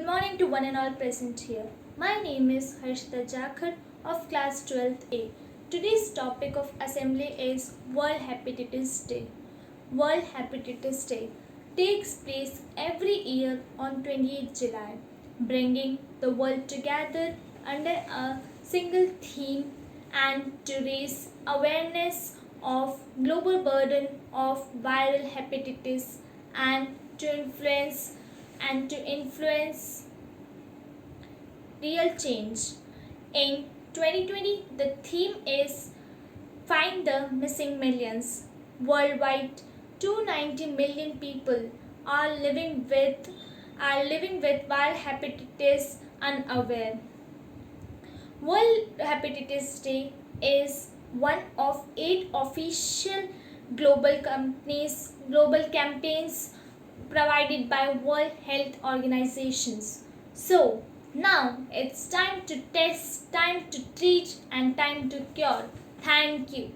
morning to one and all present here. My name is Harshita Jakhar of class 12th A. Today's topic of assembly is World Hepatitis Day. World Hepatitis Day takes place every year on 28th July, bringing the world together under a single theme and to raise awareness of global burden of viral hepatitis and to influence real change. In 2020, the theme is Find the Missing Millions. Worldwide, 290 million people are living with viral hepatitis unaware. World Hepatitis Day is one of 8 official global campaigns provided by World Health Organizations. So, now it's time to test, time to treat, and time to cure. Thank you.